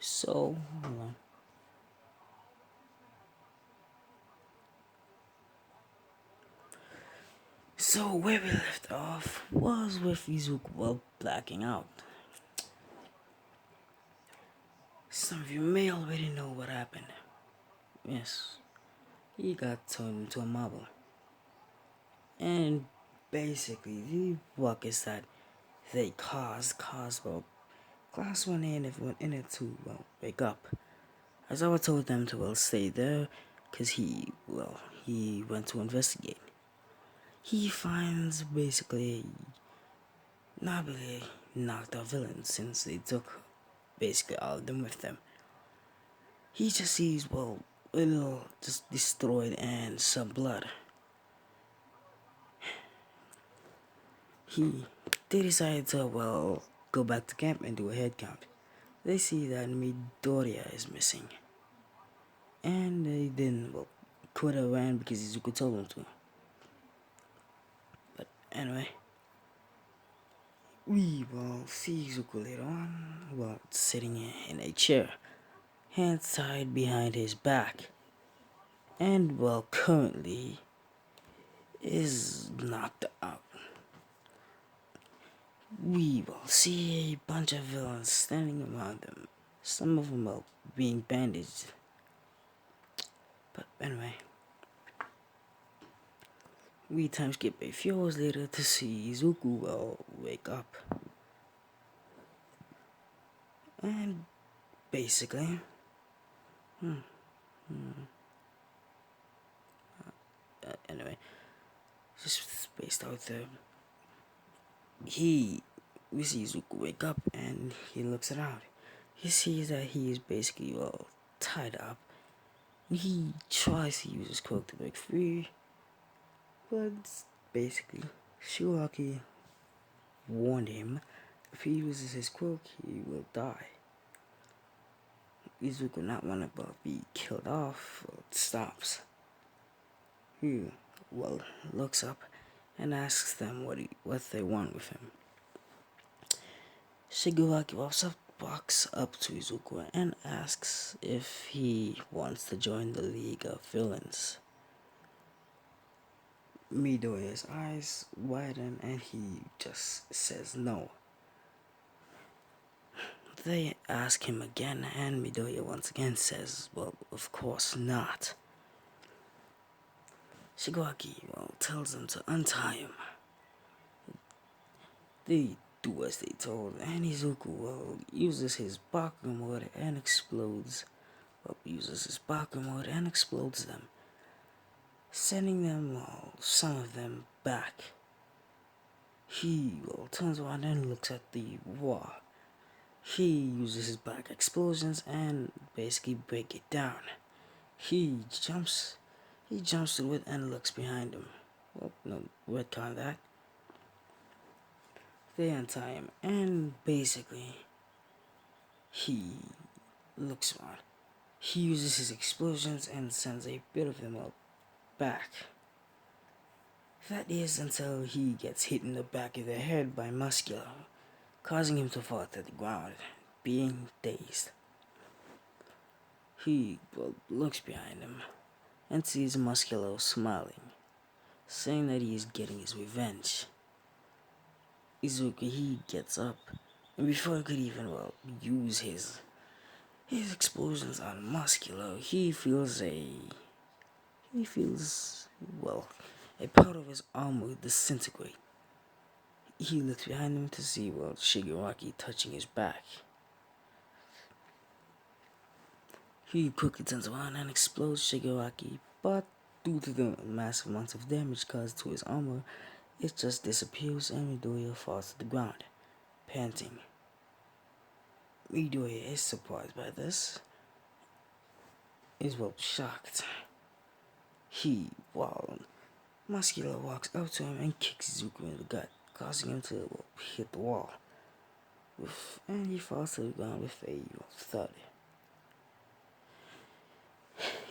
So, hold on. So where we left off was with Izuku blacking out. Some of you may already know what happened. Yes, he got turned into a marble. And basically, the work is that they caused class 1 and everyone in it to, wake up. As I told them to, stay there, because he went to investigate. He finds basically Nabili knocked out villains since they took basically all of them with them. He just sees, a little just destroyed and some blood. They decide to, go back to camp and do a head count. They see that Midoriya is missing. And they didn't, quit around because Izuku told them to. But anyway, we will see Izuku later on, sitting in a chair, hands tied behind his back. And, currently is knocked out. We will see a bunch of villains standing around them. Some of them are being bandaged. But anyway, we time skip a few hours later to see Izuku wake up. And basically, anyway, just spaced out there. We see Izuku wake up and he looks around. He sees that he is basically tied up. He tries to use his quirk to break free, but basically, Shiwaki warned him if he uses his quirk, he will die. Izuku not want to be killed off, stops. He looks up and asks them what they want with him. Shigaraki walks up to Izuku and asks if he wants to join the League of Villains. Midoriya's eyes widen and he just says no. They ask him again and Midoriya once again says, of course not. Shigaraki, tells them to untie him. They do as they told and Izuku, uses his Bakugan mode and explodes. Them, sending them, some of them back. He turns around and looks at the wall. He uses his back explosions and basically break it down. He jumps to it and looks behind him. No, retcon that. They untie him and basically he looks around. He uses his explosions and sends a bit of them back. That is until he gets hit in the back of the head by Muscular, causing him to fall to the ground, being dazed. He looks behind him and sees Muscular smiling, saying that he is getting his revenge. Izuku, he gets up, and before he could even, use his explosions on Muscular, he feels, a part of his armor disintegrate. He looks behind him to see, Shigaraki touching his back. He quickly turns around and explodes Shigaraki, but due to the massive amounts of damage caused to his armor, it just disappears and Midoriya falls to the ground, panting. Midoriya is surprised by this, is shocked. Muscular walks up to him and kicks Izuku in the gut, causing him to hit the wall. And he falls to the ground with a thud.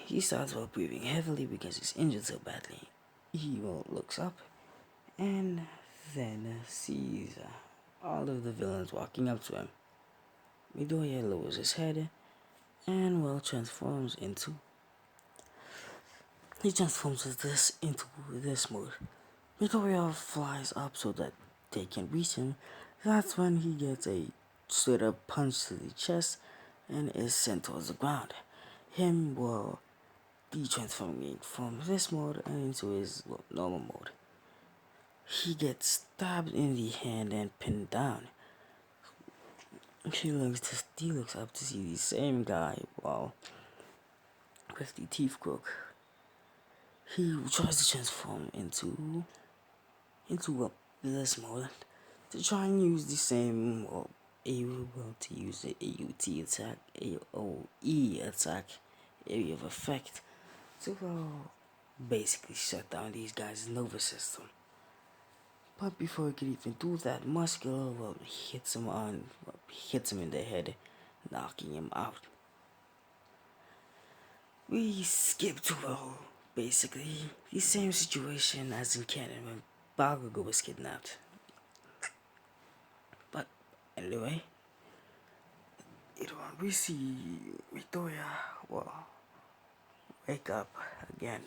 He starts breathing heavily because he's injured so badly. He looks up and then sees all of the villains walking up to him. Midoriya lowers his head and well transforms into he transforms this into this mode. Midoriya flies up so that they can reach him. That's when he gets a straight up punch to the chest and is sent towards the ground. Him will be transforming from this mode and into his normal mode. He gets stabbed in the hand and pinned down. He looks up to see the same guy while with the teeth crook. He tries to transform into this mode to try and use the same able to use the AUT attack, AOE attack, area of effect to basically shut down these guys' nervous system. But before he could even do that, Muscular hits him in the head, knocking him out. We skip to basically the same situation as in canon when Bakugo was kidnapped. But anyway, we see Midoriya wake up again.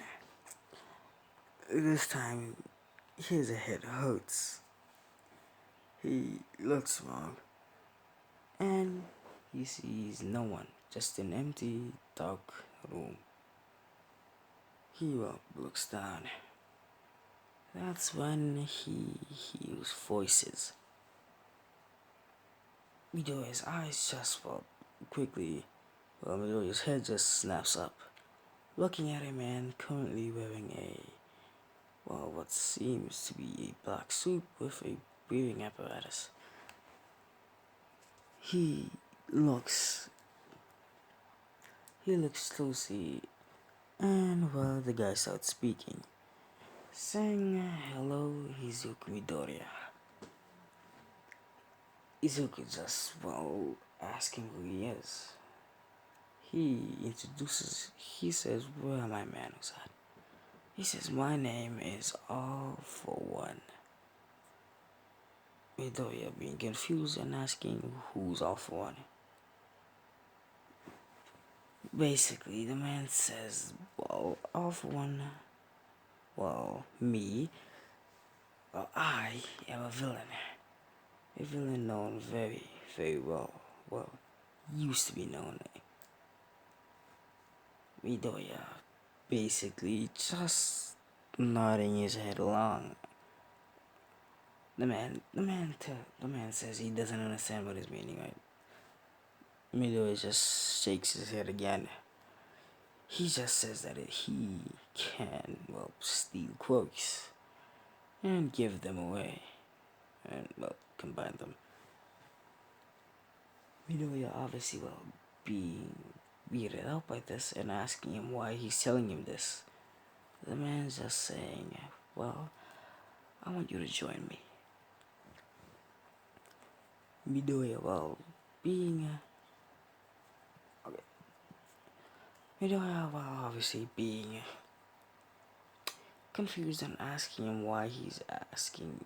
This time his head hurts. He looks around and he sees no one, just an empty, dark room. He looks down. That's when he hears voices. Midoriya's eyes just quickly. Midoriya's head just snaps up, looking at a man currently wearing what seems to be a black suit with a breathing apparatus. He looks closely, and the guy starts speaking, saying, "Hello, Izuku Midoriya." Izuku just, asking who he is. He says, "Where are my manners at?" He says, "My name is All for One." Midoriya being confused and asking who's All for One. Basically, the man says, All for One, me, I am a villain. A villain known very, very well. Used to be known. Midoriya basically just nodding his head along. The man says he doesn't understand what is meaning, right? Midoriya just shakes his head again. He just says that he can, steal quirks and give them away and, combine them. Midoriya obviously, being weirded out by this and asking him why he's telling him this. The man's just saying, I want you to join me. Midoriya, obviously being confused and asking him why he's asking,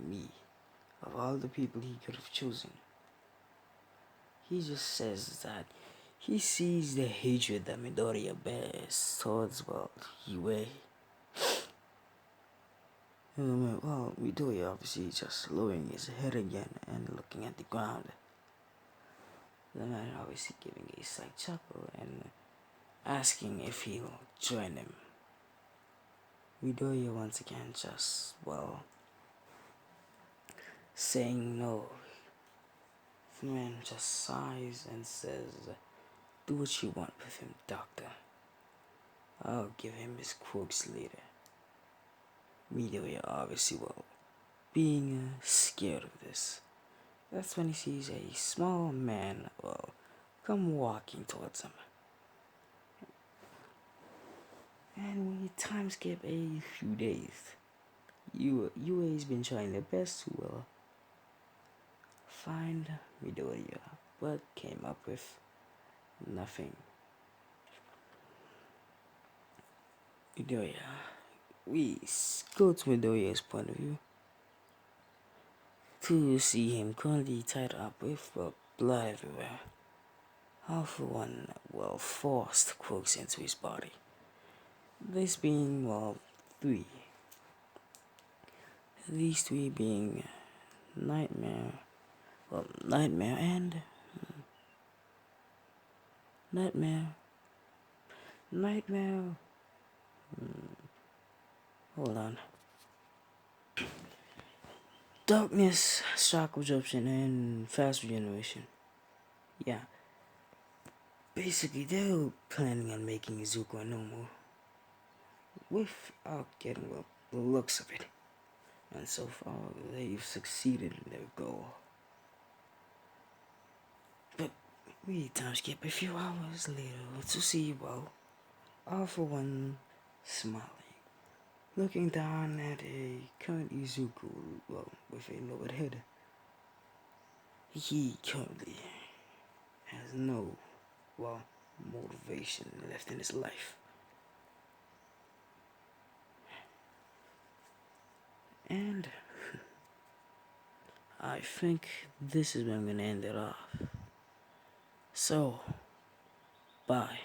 me, of all the people he could have chosen. He just says that he sees the hatred that Midoriya bears towards, Yue. Midoriya obviously just lowering his head again and looking at the ground. The man obviously giving a slight chuckle and asking if he'll join him. Midoriya once again just, saying no. The man just sighs and says, "Do what you want with him, Doctor. I'll give him his quirks later." Midoriya obviously, being scared of this. That's when he sees a small man, come walking towards him. And we time skip a few days. UA's been trying their best to find Midoriya, but came up with nothing. Midoriya. We go to Midoriya's point of view to see him currently tied up with blood everywhere. all for one, well, forced quirks into his body. This being, well, three. These three being Nightmare, well, Nightmare and Nightmare, Nightmare. Hold on. Darkness, shock absorption, and fast regeneration. Yeah, basically they're planning on making Izuku a normal without getting well, the looks of it. And so far, they've succeeded in their goal. But we time skip a few hours later to see, well, all for one smiling, looking down at a current Izuku, well, with a lowered head. He currently has no, well, motivation left in his life. And I think this is where I'm gonna end it off. So, bye.